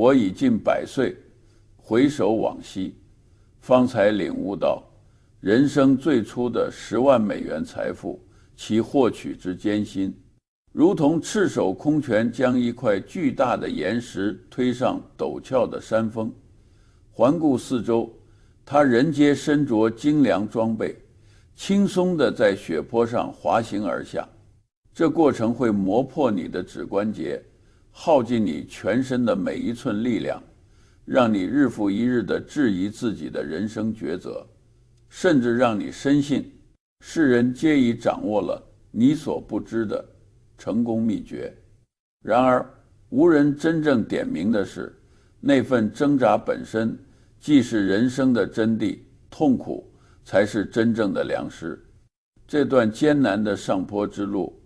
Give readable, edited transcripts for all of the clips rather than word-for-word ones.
我已近100岁，回首往昔，方才领悟到，人生最初的10万美元财富，其获取之艰辛，如同赤手空拳将一块巨大的岩石推上陡峭的山峰。环顾四周，他人皆身着精良装备，轻松地在雪坡上滑行而下。这过程会磨破你的指关节，耗尽你全身的每一寸力量，让你日复一日地质疑自己的人生抉择，甚至让你深信世人皆已掌握了你所不知的成功秘诀。然而无人真正点明的是，那份挣扎本身既是人生的真谛，痛苦才是真正的良师。这段艰难的上坡之路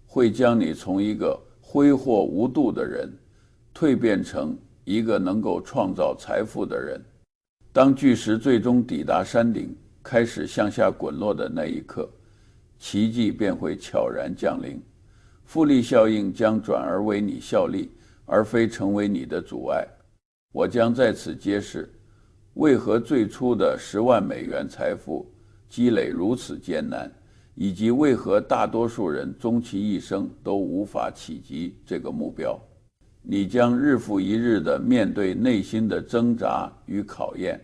会将你从一个挥霍无度的人蜕变成一个能够创造财富的人。当巨石最终抵达山顶，开始向下滚落的那一刻，奇迹便会悄然降临，复利效应将转而为你效力，而非成为你的阻碍。我将在此揭示，为何最初的10万美元财富积累如此艰难，以及为何大多数人终其一生都无法企及这个目标。你将日复一日地面对内心的挣扎与考验，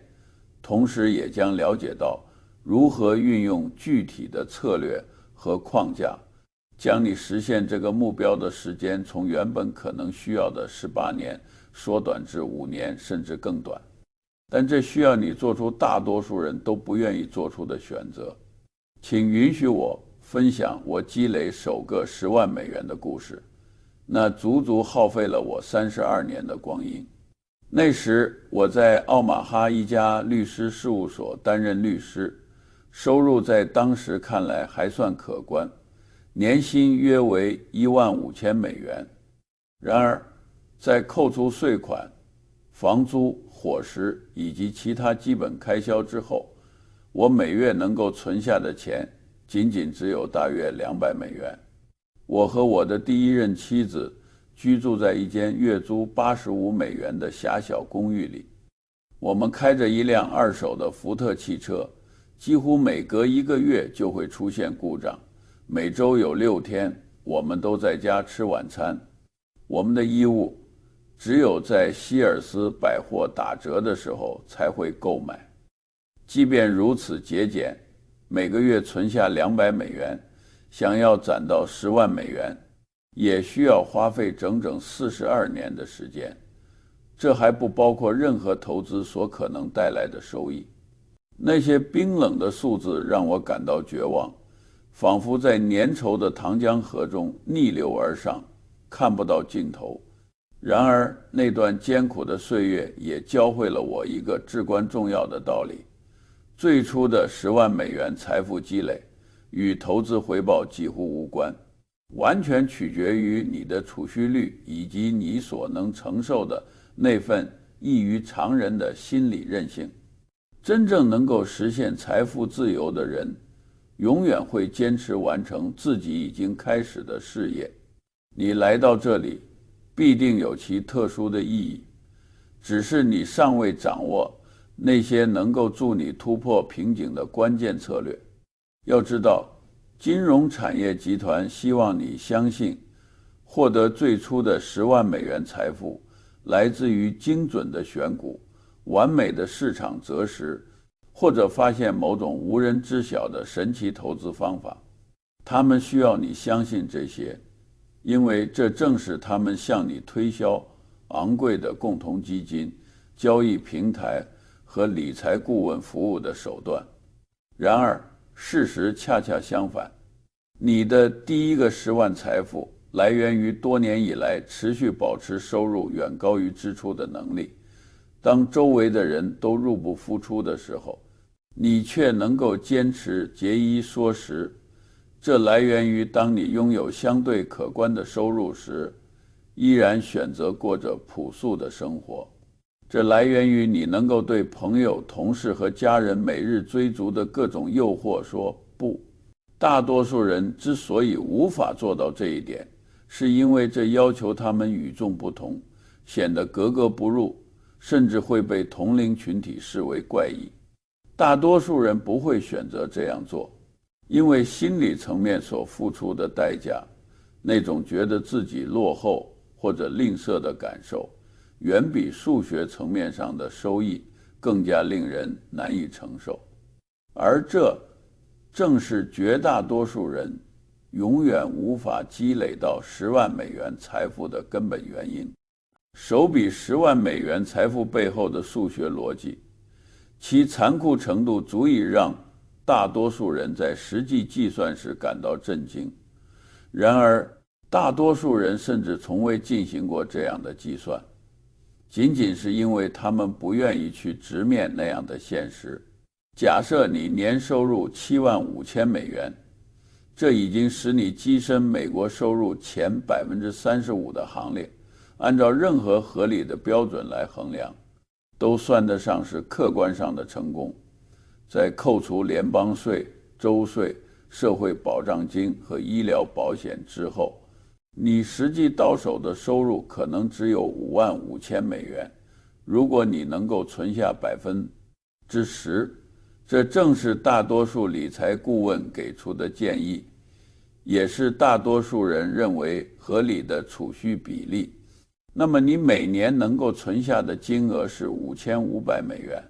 同时也将了解到如何运用具体的策略和框架，将你实现这个目标的时间从原本可能需要的18年缩短至5年甚至更短。但这需要你做出大多数人都不愿意做出的选择。请允许我分享我积累首个10万美元的故事，那足足耗费了我32年的光阴。那时我在奥马哈一家律师事务所担任律师，收入在当时看来还算可观，年薪约为15000美元。然而在扣除税款、房租、伙食以及其他基本开销之后，我每月能够存下的钱仅仅只有大约200美元。我和我的第一任妻子居住在一间月租85美元的狭小公寓里。我们开着一辆二手的福特汽车，几乎每隔1个月就会出现故障。每周有6天，我们都在家吃晚餐。我们的衣物只有在希尔斯百货打折的时候才会购买。即便如此节俭，每个月存下200美元，想要攒到10万美元，也需要花费整整42年的时间。这还不包括任何投资所可能带来的收益。那些冰冷的数字让我感到绝望，仿佛在粘稠的糖浆河中逆流而上，看不到尽头。然而那段艰苦的岁月也教会了我一个至关重要的道理：最初的10万美元财富积累与投资回报几乎无关，完全取决于你的储蓄率以及你所能承受的那份异于常人的心理韧性。真正能够实现财富自由的人，永远会坚持完成自己已经开始的事业。你来到这里必定有其特殊的意义，只是你尚未掌握那些能够助你突破瓶颈的关键策略。要知道，金融产业集团希望你相信，获得最初的10万美元财富来自于精准的选股、完美的市场择时，或者发现某种无人知晓的神奇投资方法。他们需要你相信这些，因为这正是他们向你推销昂贵的共同基金、交易平台和理财顾问服务的手段。然而事实恰恰相反，你的第一个10万财富来源于多年以来持续保持收入远高于支出的能力。当周围的人都入不敷出的时候，你却能够坚持节衣缩食。这来源于当你拥有相对可观的收入时，依然选择过着朴素的生活。这来源于你能够对朋友、同事和家人每日追逐的各种诱惑说不。大多数人之所以无法做到这一点，是因为这要求他们与众不同，显得格格不入，甚至会被同龄群体视为怪异。大多数人不会选择这样做，因为心理层面所付出的代价，那种觉得自己落后或者吝啬的感受，远比数学层面上的收益更加令人难以承受。而这正是绝大多数人永远无法积累到10万美元财富的根本原因。手笔10万美元财富背后的数学逻辑，其残酷程度足以让大多数人在实际计算时感到震惊。然而，大多数人甚至从未进行过这样的计算，仅仅是因为他们不愿意去直面那样的现实。假设你年收入7万5千美元，这已经使你跻身美国收入前35%的行列，按照任何合理的标准来衡量，都算得上是客观上的成功。在扣除联邦税、州税、社会保障金和医疗保险之后，你实际到手的收入可能只有5万5千美元。如果你能够存下10%，这正是大多数理财顾问给出的建议，也是大多数人认为合理的储蓄比例。那么你每年能够存下的金额是5500美元，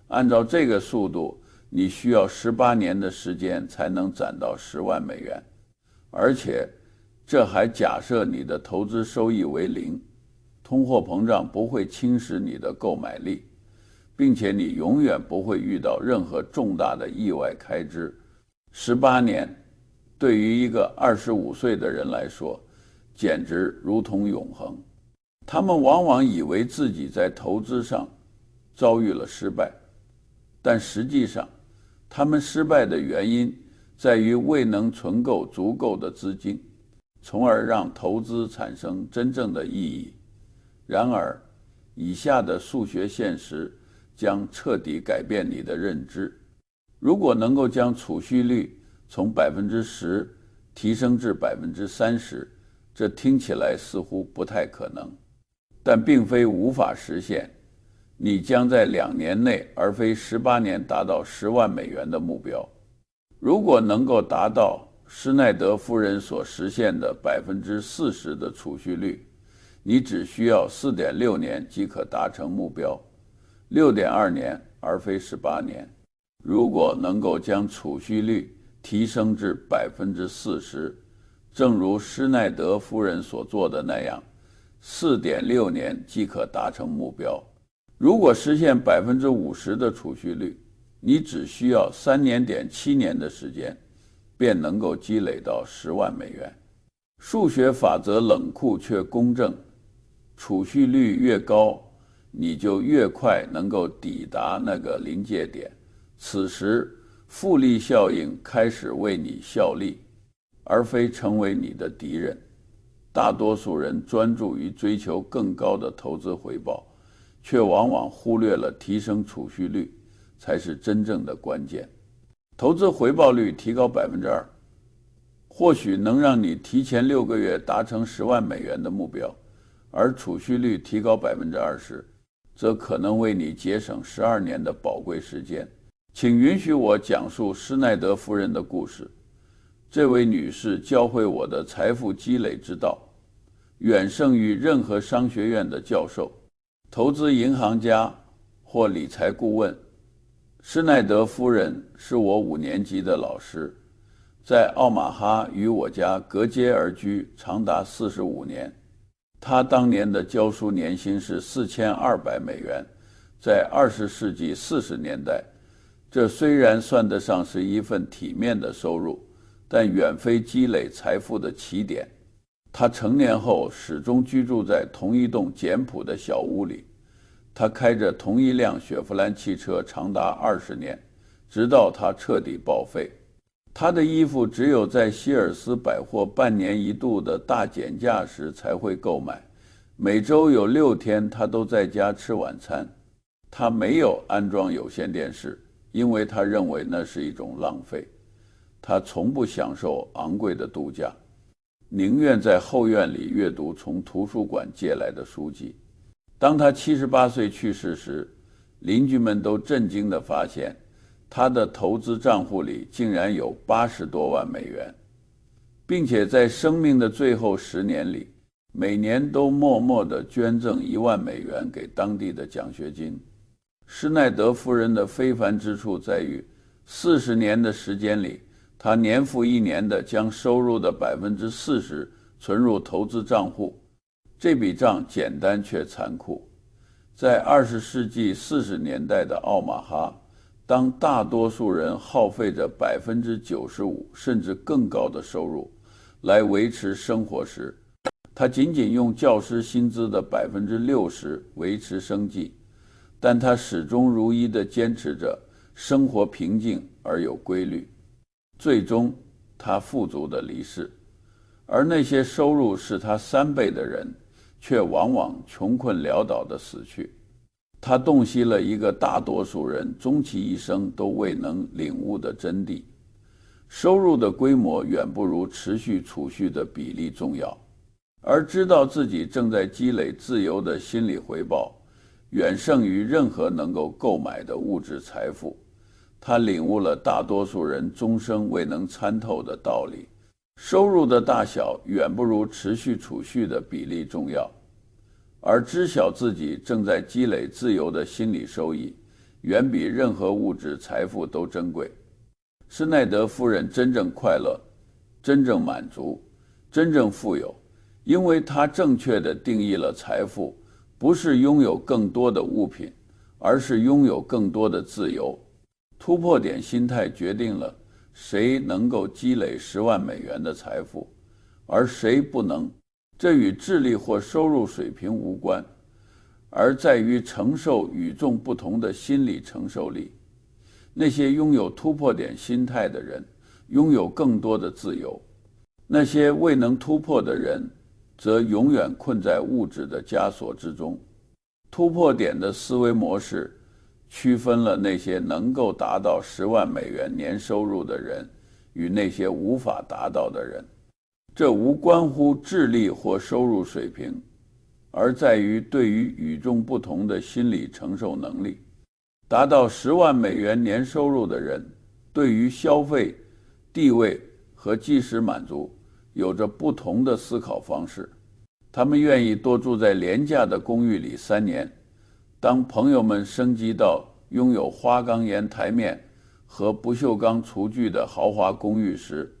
按照这个速度，你需要18年的时间才能攒到10万美元，而且这还假设你的投资收益为0，通货膨胀不会侵蚀你的购买力，并且你永远不会遇到任何重大的意外开支。18年对于一个25岁的人来说，简直如同永恒。他们往往以为自己在投资上遭遇了失败，但实际上，他们失败的原因在于未能存够足够的资金，从而让投资产生真正的意义。然而，以下的数学现实将彻底改变你的认知。如果能够将储蓄率从10%提升至30%，这听起来似乎不太可能，但并非无法实现。你将在2年内，而非18年达到10万美元的目标。如果能够达到施耐德夫人所实现的40%的储蓄率，你只需要4.6年即可达成目标，6.2年而非18年。如果能够将储蓄率提升至40%，正如施耐德夫人所做的那样，4.6年即可达成目标。如果实现50%的储蓄率，你只需要3.7年的时间，便能够积累到10万美元。数学法则冷酷却公正，储蓄率越高，你就越快能够抵达那个临界点。此时，复利效应开始为你效力，而非成为你的敌人。大多数人专注于追求更高的投资回报，却往往忽略了提升储蓄率才是真正的关键。投资回报率提高2%，或许能让你提前6个月达成10万美元的目标，而储蓄率提高20%，则可能为你节省12年的宝贵时间。请允许我讲述施耐德夫人的故事。这位女士教会我的财富积累之道，远胜于任何商学院的教授、投资银行家或理财顾问。施耐德夫人是我5年级的老师，在奥马哈与我家隔街而居长达45年。她当年的教书年薪是4200美元，在20世纪40年代，这虽然算得上是一份体面的收入，但远非积累财富的起点。他成年后始终居住在同一栋简朴的小屋里，他开着同一辆雪佛兰汽车长达20年，直到它彻底报废。他的衣服只有在希尔斯百货半年一度的大减价时才会购买，每周有6天他都在家吃晚餐。他没有安装有线电视，因为他认为那是一种浪费。他从不享受昂贵的度假，宁愿在后院里阅读从图书馆借来的书籍。当他78岁去世时，邻居们都震惊地发现，他的投资账户里竟然有80多万美元，并且在生命的最后10年里，每年都默默地捐赠1万美元给当地的奖学金。施耐德夫人的非凡之处在于，40年的时间里，她年复一年地将收入的40%存入投资账户。这笔账简单却残酷。在20世纪40年代的奥马哈，当大多数人耗费着95%甚至更高的收入来维持生活时，他仅仅用教师薪资的60%维持生计，但他始终如一地坚持着生活平静而有规律。最终，他富足地离世，而那些收入是他3倍的人，却往往穷困潦倒地死去。他洞悉了一个大多数人终其一生都未能领悟的真谛：收入的规模远不如持续储蓄的比例重要，而知道自己正在积累自由的心理回报，远胜于任何能够购买的物质财富。他领悟了大多数人终生未能参透的道理：收入的大小远不如持续储蓄的比例重要，而知晓自己正在积累自由的心理收益，远比任何物质财富都珍贵。施耐德夫人真正快乐，真正满足，真正富有，因为她正确地定义了财富，不是拥有更多的物品，而是拥有更多的自由。突破点心态决定了谁能够积累10万美元的财富，而谁不能。这与智力或收入水平无关，而在于承受与众不同的心理承受力。那些拥有突破点心态的人，拥有更多的自由；那些未能突破的人，则永远困在物质的枷锁之中。突破点的思维模式区分了那些能够达到10万美元年收入的人与那些无法达到的人。这无关乎智力或收入水平，而在于对于与众不同的心理承受能力。达到10万美元年收入的人，对于消费、地位和即时满足有着不同的思考方式。他们愿意多住在廉价的公寓里3年，当朋友们升级到拥有花岗岩台面和不锈钢厨具的豪华公寓时，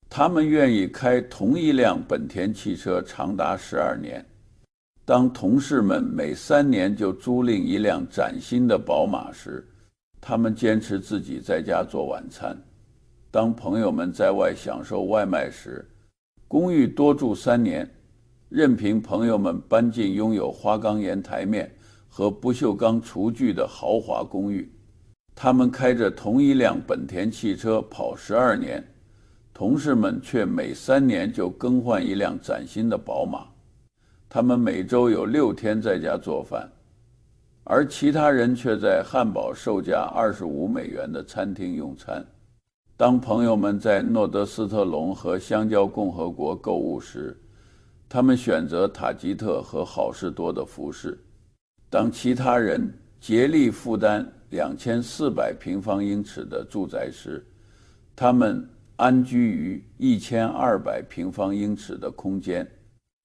他们愿意开同一辆本田汽车长达12年。当同事们每3年就租赁一辆崭新的宝马时，他们坚持自己在家做晚餐。当朋友们在外享受外卖时，公寓多住3年，任凭朋友们搬进拥有花岗岩台面和不锈钢厨具的豪华公寓。他们开着同一辆本田汽车跑12年，同事们却每3年就更换一辆崭新的宝马。他们每周有6天在家做饭，而其他人却在汉堡售价25美元的餐厅用餐。当朋友们在诺德斯特隆和香蕉共和国购物时，他们选择塔吉特和好事多的服饰。当其他人竭力负担2400平方英尺的住宅时，他们安居于1200平方英尺的空间。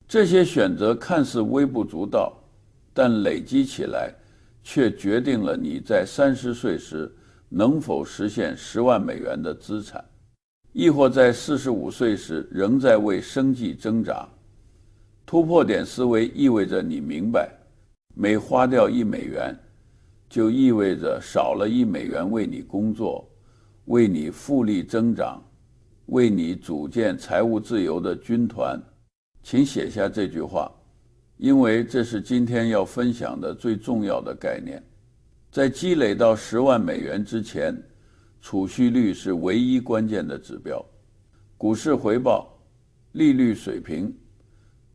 这些选择看似微不足道，但累积起来却决定了你在30岁时能否实现10万美元的资产，亦或在45岁时仍在为生计挣扎。突破点思维意味着你明白，每花掉1美元，就意味着少了1美元为你工作，为你复利增长，为你组建财务自由的军团。请写下这句话，因为这是今天要分享的最重要的概念。在积累到10万美元之前，储蓄率是唯一关键的指标。股市回报、利率水平、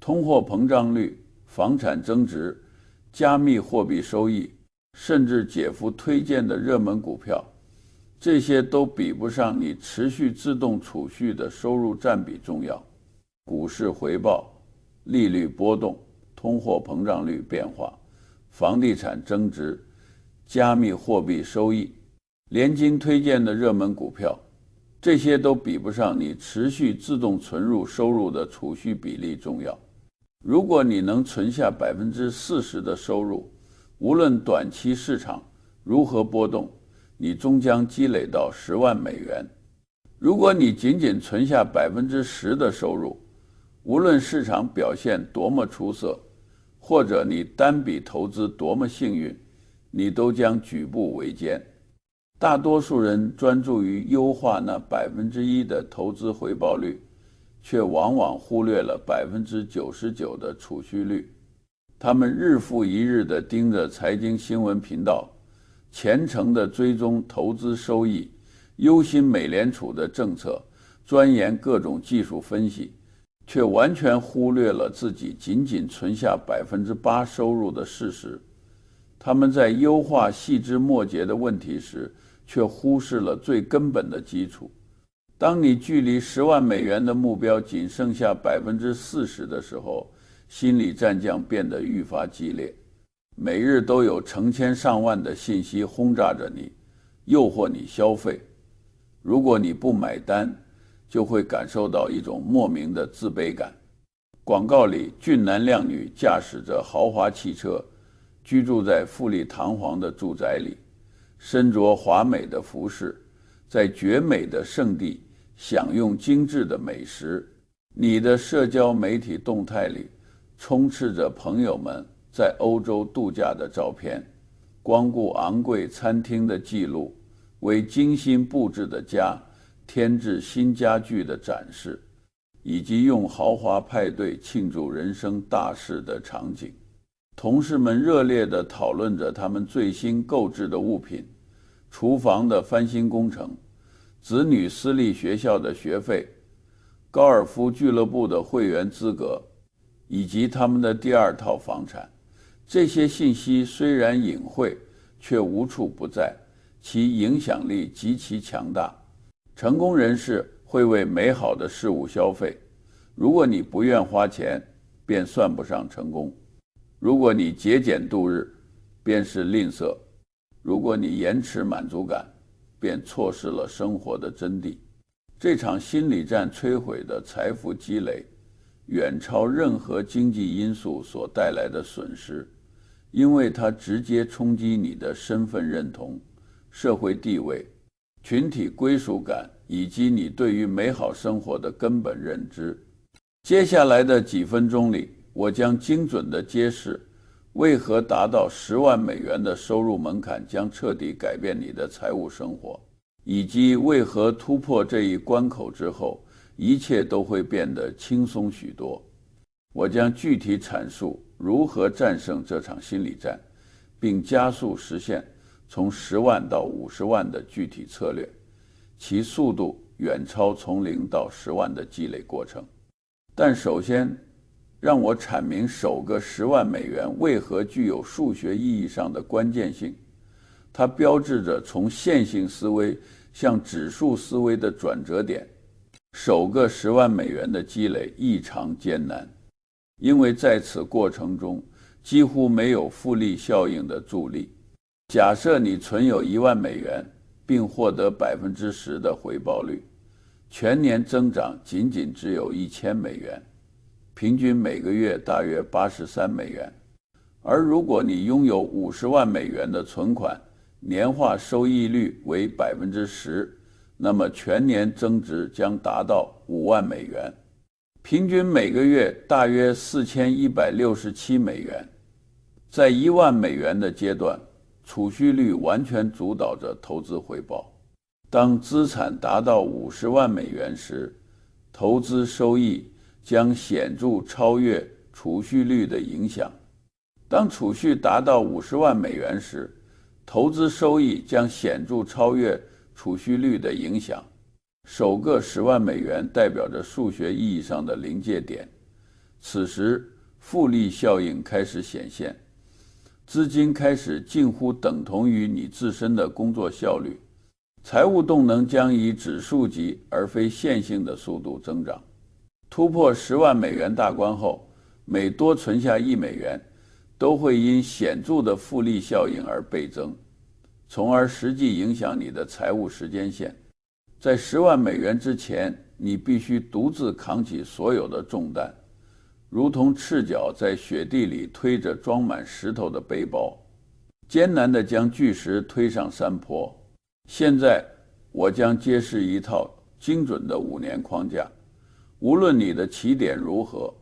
通货膨胀率、房产增值、加密货币收益，甚至姐夫推荐的热门股票，这些都比不上你持续自动储蓄的收入占比重要。股市回报、利率波动、通货膨胀率变化、房地产增值、加密货币收益、联金推荐的热门股票，这些都比不上你持续自动存入收入的储蓄比例重要。如果你能存下40%的收入，无论短期市场如何波动，你终将积累到10万美元。如果你仅仅存下10%的收入，无论市场表现多么出色，或者你单笔投资多么幸运，你都将举步维艰。大多数人专注于优化那1%的投资回报率，却往往忽略了99%的储蓄率。他们日复一日地盯着财经新闻频道，虔诚地追踪投资收益，忧心美联储的政策，钻研各种技术分析，却完全忽略了自己仅仅存下8%收入的事实。他们在优化细枝末节的问题时，却忽视了最根本的基础。当你距离10万美元的目标仅剩下40%的时候，心理战将变得愈发激烈。每日都有成千上万的信息轰炸着你，诱惑你消费。如果你不买单，就会感受到一种莫名的自卑感。广告里，俊男靓女驾驶着豪华汽车，居住在富丽堂皇的住宅里，身着华美的服饰，在绝美的圣地享用精致的美食。你的社交媒体动态里充斥着朋友们在欧洲度假的照片，光顾昂贵餐厅的记录，为精心布置的家添置新家具的展示，以及用豪华派对庆祝人生大事的场景。同事们热烈地讨论着他们最新购置的物品，厨房的翻新工程，子女私立学校的学费，高尔夫俱乐部的会员资格，以及他们的第2套房产。这些信息虽然隐晦，却无处不在，其影响力极其强大。成功人士会为美好的事物消费，如果你不愿花钱，便算不上成功。如果你节俭度日，便是吝啬；如果你延迟满足感，便错失了生活的真谛。这场心理战摧毁的财富积累，远超任何经济因素所带来的损失，因为它直接冲击你的身份认同、社会地位、群体归属感以及你对于美好生活的根本认知。接下来的几分钟里，我将精准地揭示为何达到10万美元的收入门槛将彻底改变你的财务生活，以及为何突破这一关口之后，一切都会变得轻松许多。我将具体阐述如何战胜这场心理战，并加速实现从10万到50万的具体策略，其速度远超从0到10万的积累过程。但首先，让我阐明首个10万美元为何具有数学意义上的关键性。它标志着从线性思维向指数思维的转折点。首个10万美元的积累异常艰难，因为在此过程中几乎没有复利效应的助力。假设你存有1万美元，并获得10%的回报率，全年增长仅仅只有1000美元，平均每个月大约83美元。而如果你拥有50万美元的存款，年化收益率为10%，那么全年增值将达到5万美元，平均每个月大约4167美元。在1万美元的阶段，储蓄率完全主导着投资回报。当资产达到50万美元时，投资收益将显著超越储蓄率的影响。当储蓄达到50万美元时，投资收益将显著超越储蓄率的影响。首个10万美元代表着数学意义上的临界点，此时复利效应开始显现，资金开始近乎等同于你自身的工作效率，财务动能将以指数级而非线性的速度增长。突破10万美元大关后，每多存下1美元，都会因显著的复利效应而倍增，从而实际影响你的财务时间线。在10万美元之前，你必须独自扛起所有的重担，如同赤脚在雪地里推着装满石头的背包，艰难地将巨石推上山坡。现在我将揭示一套精准的5年框架，无论你的起点如何，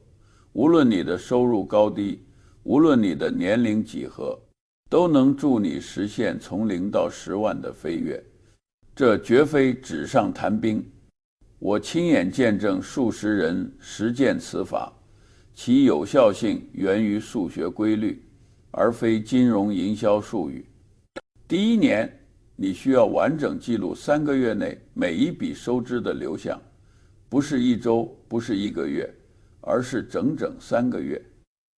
无论你的收入高低，无论你的年龄几何，都能助你实现从0到10万的飞跃。这绝非纸上谈兵，我亲眼见证数十人实践此法，其有效性源于数学规律，而非金融营销术语。第1年，你需要完整记录3个月内每一笔收支的流向，不是1周，不是1个月，而是整整3个月。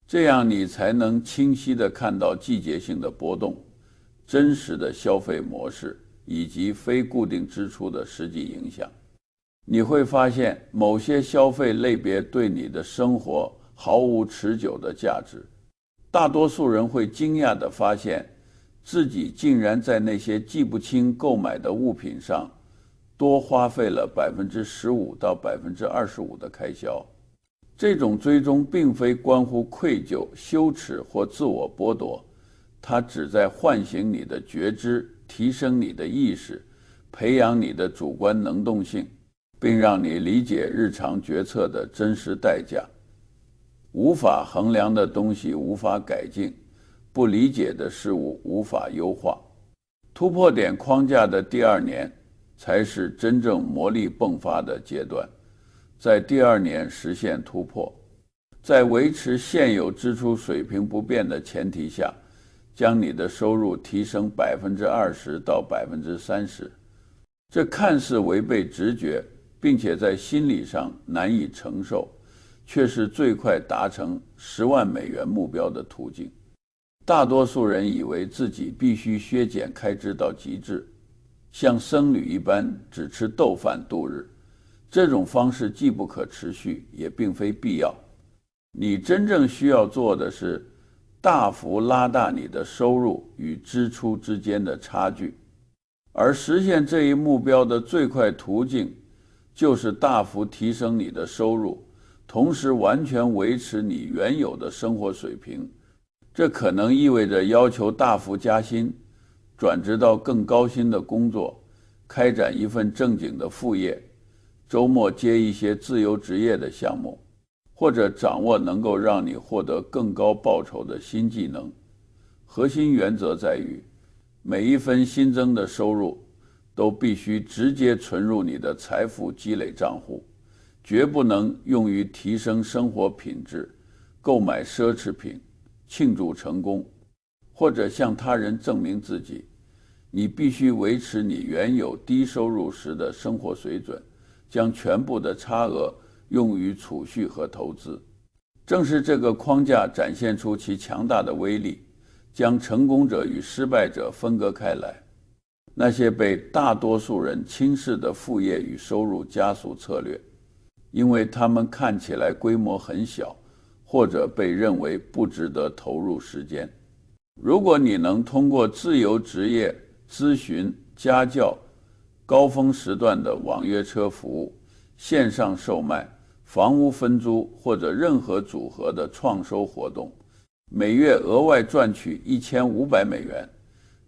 这样你才能清晰地看到季节性的波动、真实的消费模式以及非固定支出的实际影响。你会发现某些消费类别对你的生活毫无持久的价值。大多数人会惊讶地发现，自己竟然在那些记不清购买的物品上多花费了15%到25%的开销。这种追踪并非关乎愧疚、羞耻或自我剥夺，它旨在唤醒你的觉知，提升你的意识，培养你的主观能动性，并让你理解日常决策的真实代价。无法衡量的东西无法改进，不理解的事物无法优化。突破点框架的第2年才是真正魔力迸发的阶段，在第2年实现突破，在维持现有支出水平不变的前提下，将你的收入提升20%到30%。这看似违背直觉，并且在心理上难以承受，却是最快达成10万美元目标的途径。大多数人以为自己必须削减开支到极致，像僧侣一般只吃豆饭度日。这种方式既不可持续，也并非必要。你真正需要做的是大幅拉大你的收入与支出之间的差距，而实现这一目标的最快途径就是大幅提升你的收入，同时完全维持你原有的生活水平。这可能意味着要求大幅加薪，转职到更高薪的工作，开展一份正经的副业，周末接一些自由职业的项目，或者掌握能够让你获得更高报酬的新技能。核心原则在于，每一分新增的收入都必须直接存入你的财富积累账户，绝不能用于提升生活品质、购买奢侈品、庆祝成功，或者向他人证明自己。你必须维持你原有低收入时的生活水准，将全部的差额用于储蓄和投资。正是这个框架展现出其强大的威力，将成功者与失败者分割开来。那些被大多数人轻视的副业与收入加速策略，因为它们看起来规模很小，或者被认为不值得投入时间。如果你能通过自由职业、咨询、家教、高峰时段的网约车服务、线上售卖、房屋分租或者任何组合的创收活动，每月额外赚取1500美元，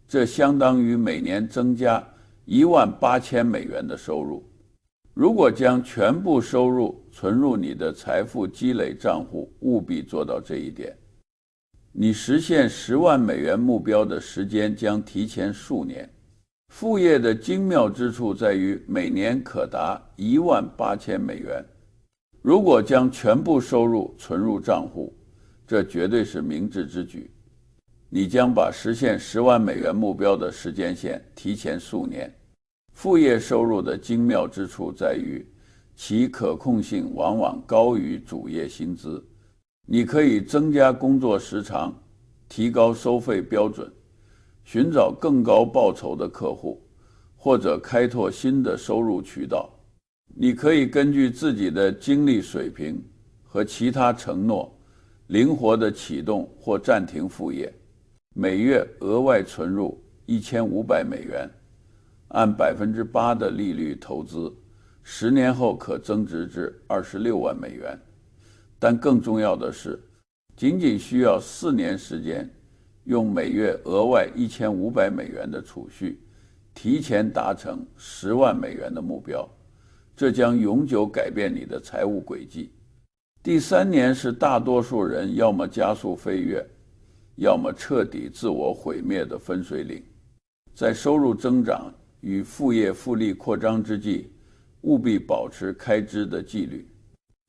这相当于每年增加18000美元的收入。如果将全部收入存入你的财富积累账户，务必做到这一点。你实现10万美元目标的时间将提前数年。副业的精妙之处在于每年可达18000美元。如果将全部收入存入账户，这绝对是明智之举。你将把实现10万美元目标的时间线提前数年。副业收入的精妙之处在于其可控性往往高于主业薪资。你可以增加工作时长，提高收费标准，寻找更高报酬的客户，或者开拓新的收入渠道。你可以根据自己的精力水平和其他承诺，灵活地启动或暂停副业，每月额外存入$1500，按8%的利率投资，10年后可增值至$26万。但更重要的是，仅仅需要4年时间，用每月额外$1500的储蓄，提前达成$10万的目标，这将永久改变你的财务轨迹。第3年是大多数人要么加速飞跃，要么彻底自我毁灭的分水岭。在收入增长与副业复利扩张之际，务必保持开支的纪律。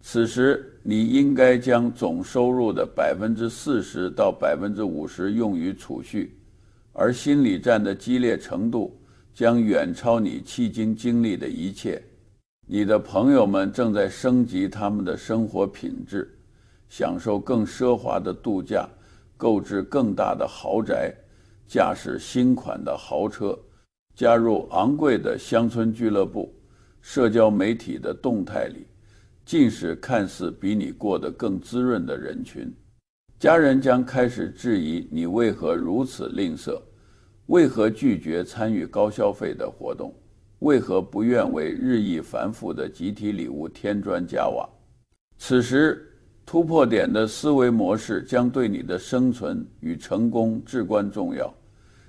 此时，你应该将总收入的40%到50%用于储蓄，而心理战的激烈程度将远超你迄今经历的一切。你的朋友们正在升级他们的生活品质，享受更奢华的度假，购置更大的豪宅，驾驶新款的豪车，加入昂贵的乡村俱乐部，社交媒体的动态里尽是看似比你过得更滋润的人群。家人将开始质疑你为何如此吝啬，为何拒绝参与高消费的活动，为何不愿为日益繁复的集体礼物添砖加瓦。此时，突破点的思维模式将对你的生存与成功至关重要。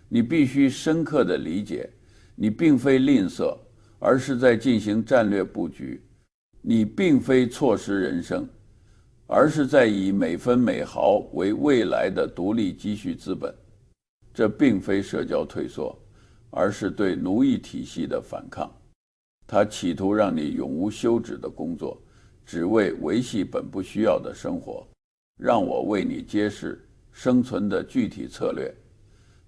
你必须深刻地理解，你并非吝啬，而是在进行战略布局。你并非错失人生，而是在以每分每毫为未来的独立积蓄资本。这并非社交退缩，而是对奴役体系的反抗。它企图让你永无休止的工作，只为维系本不需要的生活。让我为你揭示生存的具体策略。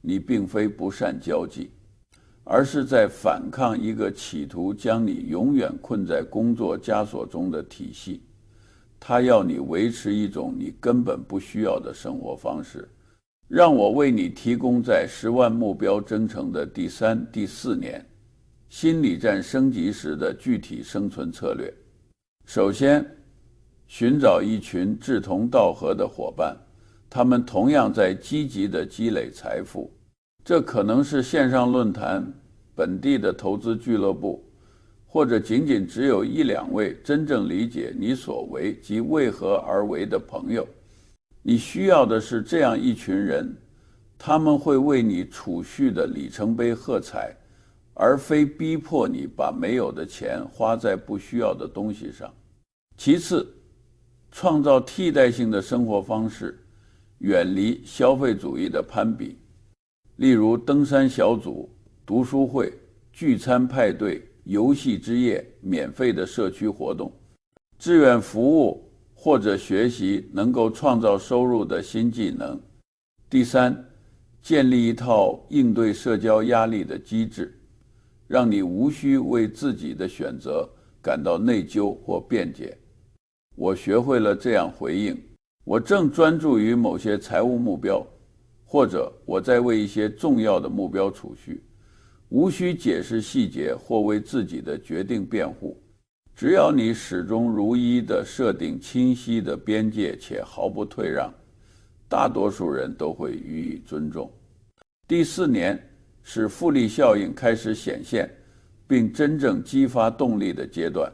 你并非不善交际，而是在反抗一个企图将你永远困在工作枷锁中的体系。它要你维持一种你根本不需要的生活方式。让我为你提供在10万目标征程的第3、第4年心理战升级时的具体生存策略。首先，寻找一群志同道合的伙伴，他们同样在积极地积累财富。这可能是线上论坛、本地的投资俱乐部，或者仅仅只有1、2位真正理解你所为及为何而为的朋友。你需要的是这样一群人，他们会为你储蓄的里程碑喝彩，而非逼迫你把没有的钱花在不需要的东西上。其次，创造替代性的生活方式，远离消费主义的攀比。例如登山小组、读书会、聚餐派对、游戏之夜、免费的社区活动、志愿服务或者学习能够创造收入的新技能。第三，建立一套应对社交压力的机制，让你无需为自己的选择感到内疚或辩解。我学会了这样回应：我正专注于某些财务目标，或者我在为一些重要的目标储蓄，无需解释细节或为自己的决定辩护。只要你始终如一地设定清晰的边界且毫不退让，大多数人都会予以尊重。第4年是复利效应开始显现并真正激发动力的阶段。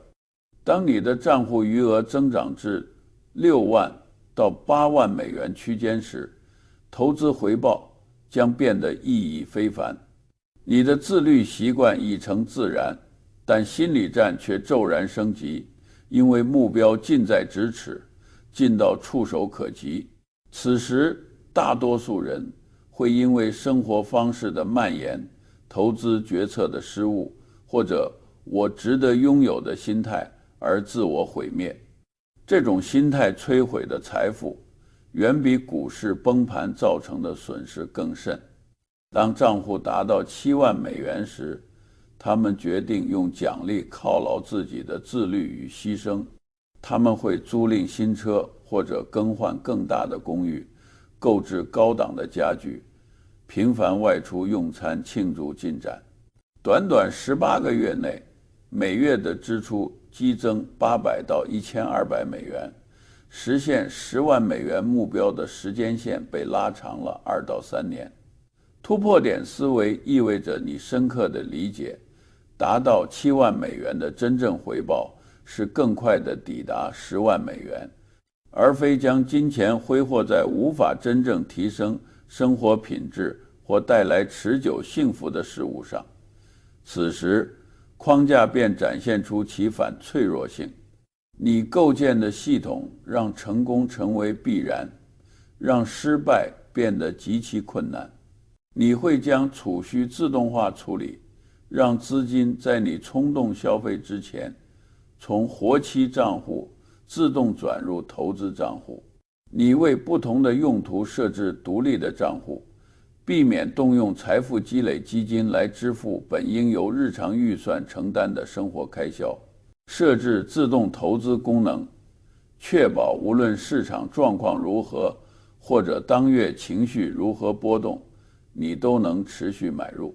当你的账户余额增长至6万到8万美元区间时，投资回报将变得意义非凡。你的自律习惯已成自然，但心理战却骤然升级，因为目标近在咫尺，近到触手可及。此时，大多数人会因为生活方式的蔓延、投资决策的失误，或者我值得拥有的心态而自我毁灭。这种心态摧毁的财富远比股市崩盘造成的损失更甚。当账户达到7万美元时，他们决定用奖励犒劳自己的自律与牺牲。他们会租赁新车，或者更换更大的公寓，购置高档的家具，频繁外出用餐庆祝进展。短短18个月内，每月的支出激增800到1200美元，实现10万美元目标的时间线被拉长了2到3年。突破点思维意味着你深刻的理解，达到7万美元的真正回报是更快的抵达10万美元，而非将金钱挥霍在无法真正提升生活品质或带来持久幸福的事物上。此时，框架便展现出其反脆弱性。你构建的系统让成功成为必然，让失败变得极其困难。你会将储蓄自动化处理，让资金在你冲动消费之前，从活期账户自动转入投资账户。你为不同的用途设置独立的账户，避免动用财富积累基金来支付本应由日常预算承担的生活开销。设置自动投资功能，确保无论市场状况如何，或者当月情绪如何波动，你都能持续买入。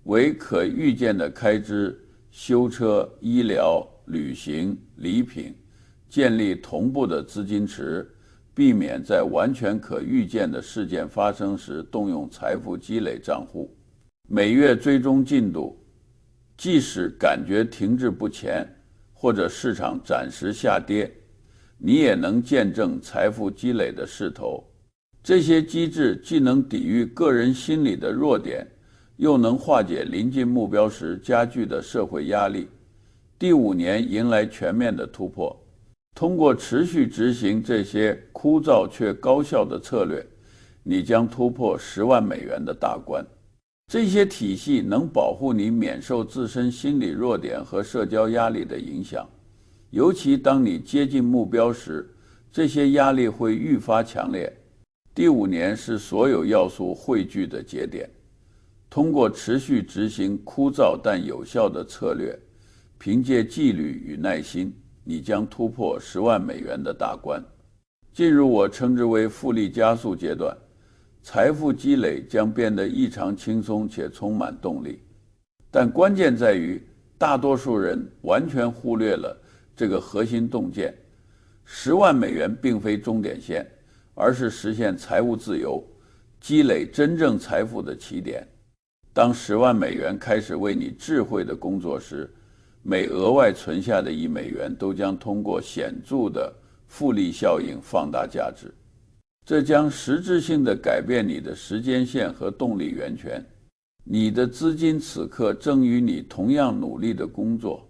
为可预见的开支、修车、医疗、旅行、礼品建立同步的资金池，避免在完全可预见的事件发生时动用财富积累账户。每月追踪进度，即使感觉停滞不前，或者市场暂时下跌，你也能见证财富积累的势头。这些机制既能抵御个人心理的弱点，又能化解临近目标时加剧的社会压力。第5年迎来全面的突破。通过持续执行这些枯燥却高效的策略，你将突破10万美元的大关。这些体系能保护你免受自身心理弱点和社交压力的影响，尤其当你接近目标时，这些压力会愈发强烈。第5年是所有要素汇聚的节点。通过持续执行枯燥但有效的策略，凭借纪律与耐心，你将突破10万美元的大关。进入我称之为复利加速阶段，财富积累将变得异常轻松且充满动力。但关键在于，大多数人完全忽略了这个核心洞见。10万美元并非终点线，而是实现财务自由、积累真正财富的起点。当10万美元开始为你智慧的工作时，每额外存下的1美元都将通过显著的复利效应放大价值。这将实质性地改变你的时间线和动力源泉。你的资金此刻正与你同样努力的工作，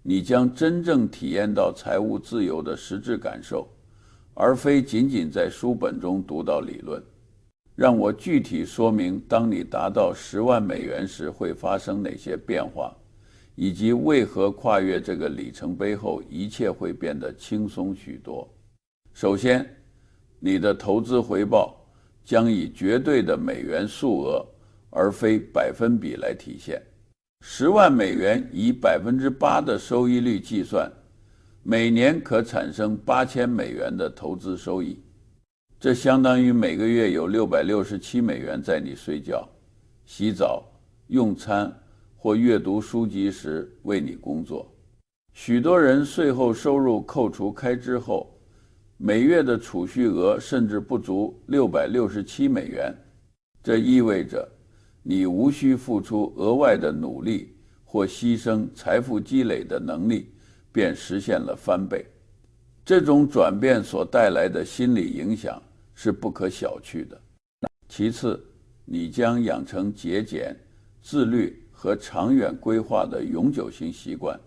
你将真正体验到财务自由的实质感受，而非仅仅在书本中读到理论。让我具体说明，当你达到10万美元时会发生哪些变化，以及为何跨越这个里程碑后一切会变得轻松许多。首先，你的投资回报将以绝对的美元数额而非百分比来体现。10万美元以 8% 的收益率计算，每年可产生8000美元的投资收益。这相当于每个月有667美元在你睡觉、洗澡、用餐或阅读书籍时为你工作。许多人税后收入扣除开支后，每月的储蓄额甚至不足667美元。这意味着你无需付出额外的努力或牺牲财富积累的能力，便实现了翻倍。这种转变所带来的心理影响是不可小觑的。其次，你将养成节俭、自律和长远规划的永久性习惯，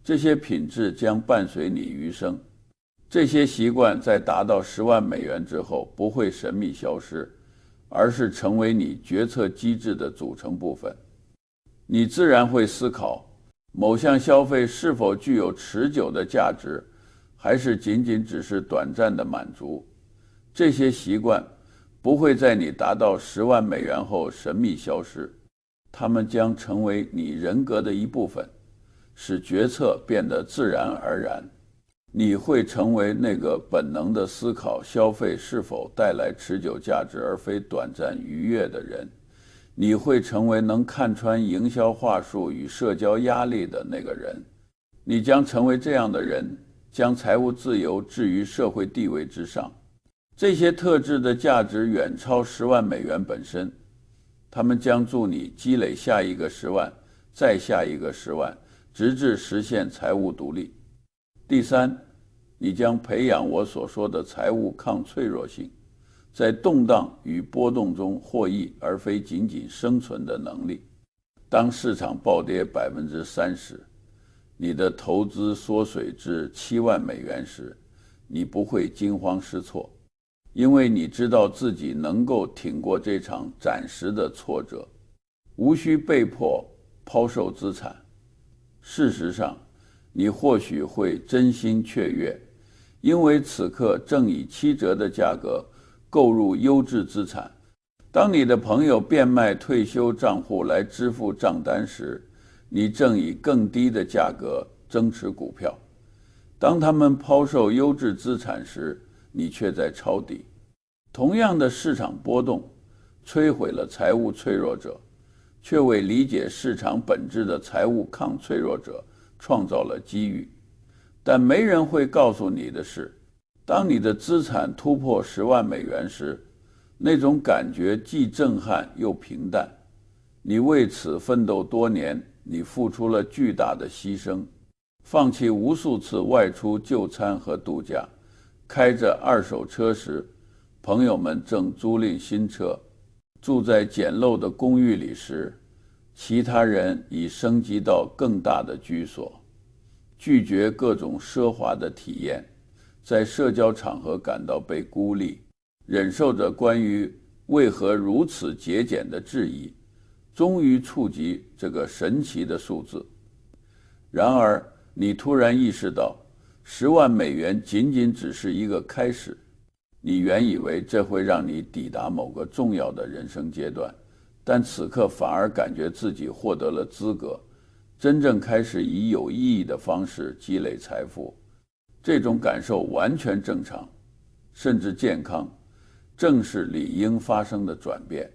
这些品质将伴随你余生。这些习惯在达到10万美元之后不会神秘消失，而是成为你决策机制的组成部分。你自然会思考，某项消费是否具有持久的价值，还是仅仅只是短暂的满足。这些习惯不会在你达到10万美元后神秘消失，它们将成为你人格的一部分，使决策变得自然而然。你会成为那个本能的思考消费是否带来持久价值而非短暂愉悦的人。你会成为能看穿营销话术与社交压力的那个人。你将成为这样的人，将财务自由置于社会地位之上。这些特质的价值远超10万美元本身，他们将助你积累下一个10万，再下一个10万，直至实现财务独立。第三，你将培养我所说的财务抗脆弱性，在动荡与波动中获益，而非仅仅生存的能力。当市场暴跌30%，你的投资缩水至7万美元时，你不会惊慌失措，因为你知道自己能够挺过这场暂时的挫折，无需被迫抛售资产。事实上，你或许会真心雀跃，因为此刻正以7折的价格购入优质资产。当你的朋友变卖退休账户来支付账单时，你正以更低的价格增持股票。当他们抛售优质资产时，你却在抄底。同样的市场波动摧毁了财务脆弱者，却为理解市场本质的财务抗脆弱者创造了机遇。但没人会告诉你的是，当你的资产突破10万美元时，那种感觉既震撼又平淡。你为此奋斗多年，你付出了巨大的牺牲，放弃无数次外出就餐和度假。开着2手车时，朋友们正租赁新车；住在简陋的公寓里时，其他人已升级到更大的居所。拒绝各种奢华的体验，在社交场合感到被孤立，忍受着关于为何如此节俭的质疑，终于触及这个神奇的数字。然而，你突然意识到，10万美元仅仅只是一个开始。你原以为这会让你抵达某个重要的人生阶段，但此刻反而感觉自己获得了资格，真正开始以有意义的方式积累财富。这种感受完全正常，甚至健康，正是理应发生的转变。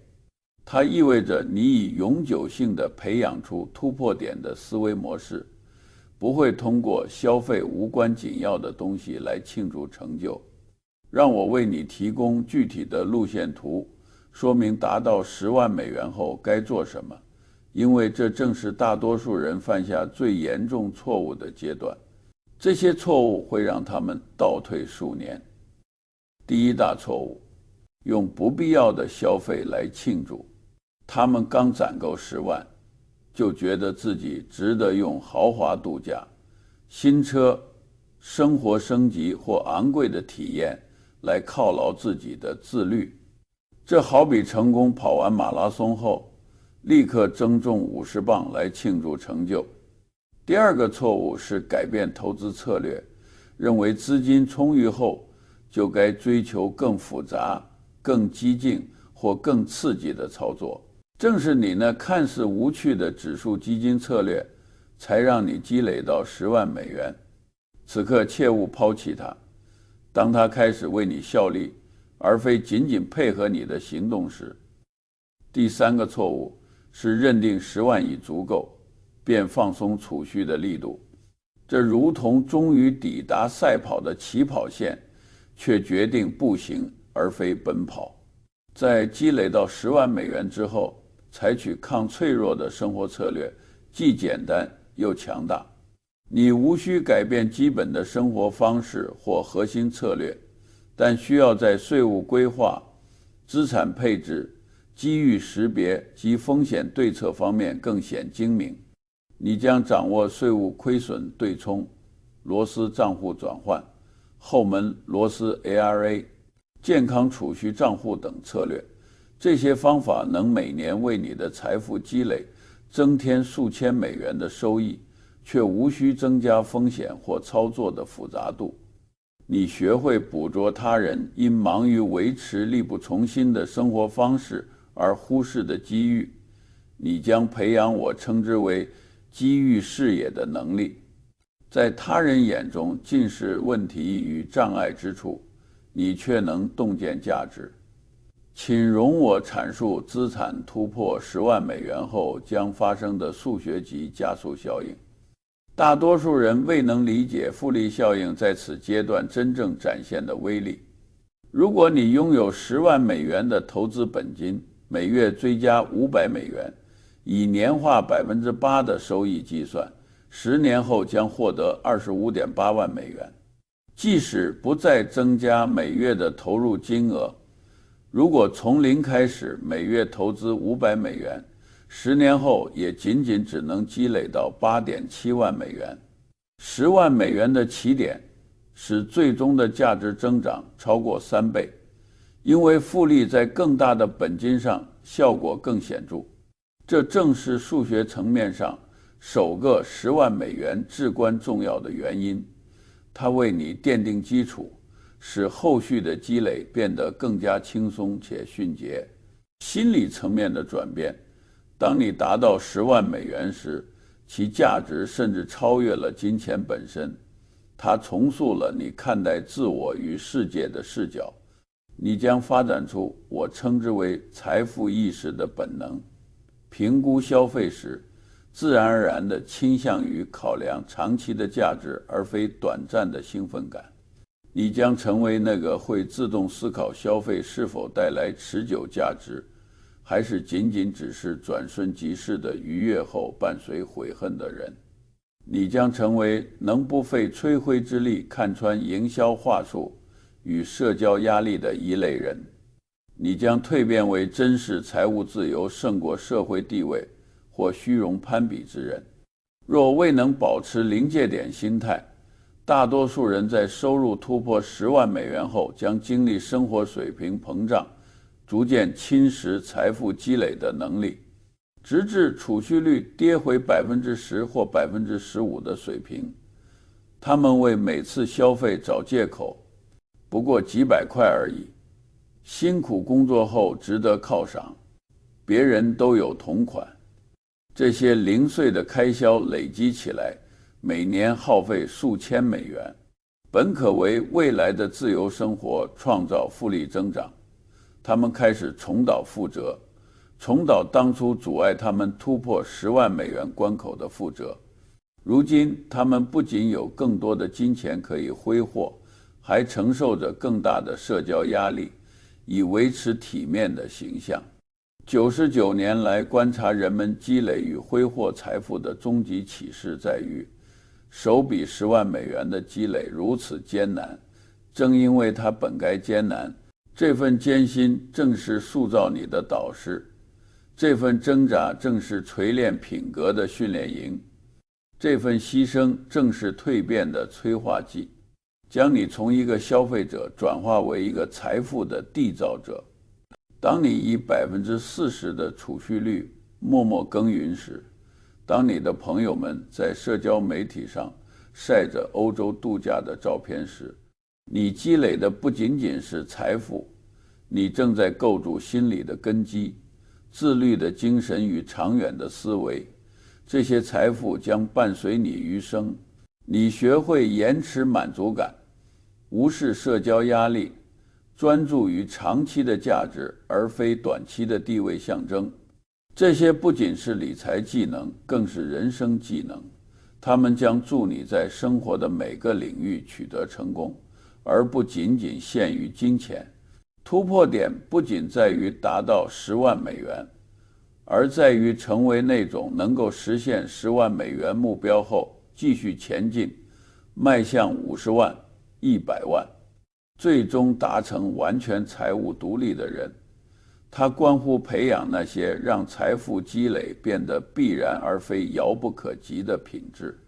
它意味着你已永久性地培养出突破点的思维模式，不会通过消费无关紧要的东西来庆祝成就。让我为你提供具体的路线图，说明达到10万美元后该做什么，因为这正是大多数人犯下最严重错误的阶段。这些错误会让他们倒退数年。第一大错误，用不必要的消费来庆祝。他们刚攒够10万，就觉得自己值得用豪华度假、新车、生活升级或昂贵的体验来犒劳自己的自律。这好比成功跑完马拉松后，立刻增重50磅来庆祝成就。第二个错误是改变投资策略，认为资金充裕后就该追求更复杂、更激进或更刺激的操作。正是你那看似无趣的指数基金策略，才让你积累到10万美元。此刻切勿抛弃它。当它开始为你效力，而非仅仅配合你的行动时。第三个错误是认定10万已足够，便放松储蓄的力度。这如同终于抵达赛跑的起跑线，却决定步行而非奔跑。在积累到10万美元之后，采取抗脆弱的生活策略，既简单又强大。你无需改变基本的生活方式或核心策略，但需要在税务规划、资产配置、机遇识别及风险对策方面更显精明。你将掌握税务亏损对冲、罗斯账户转换、后门罗斯 ARA、健康储蓄账户等策略。这些方法能每年为你的财富积累增添数千美元的收益，却无需增加风险或操作的复杂度。你学会捕捉他人因忙于维持力不从心的生活方式而忽视的机遇，你将培养我称之为机遇视野的能力。在他人眼中尽是问题与障碍之处，你却能洞见价值。请容我阐述资产突破10万美元后将发生的数学级加速效应。大多数人未能理解复利效应在此阶段真正展现的威力。如果你拥有10万美元的投资本金，每月追加500美元，以年化8%的收益计算，10年后将获得25.8万美元。即使不再增加每月的投入金额，如果从零开始每月投资500美元，10年后也仅只能积累到8.7万美元。10万美元的起点使最终的价值增长超过3倍，因为复利在更大的本金上效果更显著。这正是数学层面上首个10万美元至关重要的原因，它为你奠定基础，使后续的积累变得更加轻松且迅捷。心理层面的转变，当你达到10万美元时，其价值甚至超越了金钱本身。它重塑了你看待自我与世界的视角，你将发展出我称之为财富意识的本能。评估消费时，自然而然地倾向于考量长期的价值，而非短暂的兴奋感。你将成为那个会自动思考消费是否带来持久价值，还是只是转瞬即逝的愉悦后伴随悔恨的人。你将成为能不费吹灰之力看穿营销话术与社交压力的一类人。你将蜕变为珍视财务自由胜过社会地位或虚荣攀比之人。若未能保持临界点心态，大多数人在收入突破10万美元后将经历生活水平膨胀，逐渐侵蚀财富积累的能力，直至储蓄率跌回10%或15%的水平。他们为每次消费找借口，不过几百块而已。辛苦工作后值得犒赏，别人都有同款。这些零碎的开销累积起来，每年耗费数千美元，本可为未来的自由生活创造复利增长。他们开始重蹈覆辙，重蹈当初阻碍他们突破10万美元关口的覆辙。如今，他们不仅有更多的金钱可以挥霍，还承受着更大的社交压力，以维持体面的形象。99年来观察人们积累与挥霍财富的终极启示在于，首笔10万美元的积累如此艰难，正因为它本该艰难，这份艰辛正是塑造你的导师，这份挣扎正是锤炼品格的训练营，这份牺牲正是蜕变的催化剂，将你从一个消费者转化为一个财富的缔造者。当你以40%的储蓄率默默耕耘时，当你的朋友们在社交媒体上晒着欧洲度假的照片时，你积累的不仅仅是财富，你正在构筑心理的根基，自律的精神与长远的思维。这些财富将伴随你余生。你学会延迟满足感，无视社交压力，专注于长期的价值而非短期的地位象征。这些不仅是理财技能，更是人生技能。它们将助你在生活的每个领域取得成功，而不仅仅限于金钱。突破点不仅在于达到10万美元，而在于成为那种能够实现10万美元目标后继续前进，迈向50万、100万，最终达成完全财务独立的人。它关乎培养那些让财富积累变得必然而非遥不可及的品质。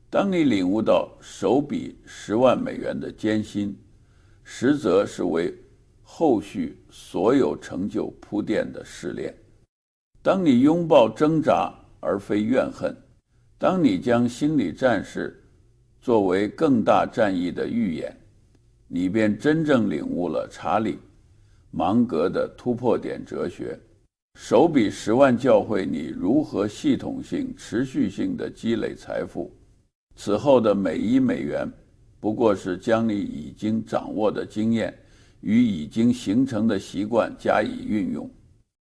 当你领悟到首笔10万美元的艰辛，实则是为后续所有成就铺垫的试炼。当你拥抱挣扎而非怨恨，当你将心理战士作为更大战役的预演，你便真正领悟了查理·芒格的突破点哲学。首笔10万教会你如何系统性、持续性的积累财富，此后的每1美元不过是将你已经掌握的经验与已经形成的习惯加以运用。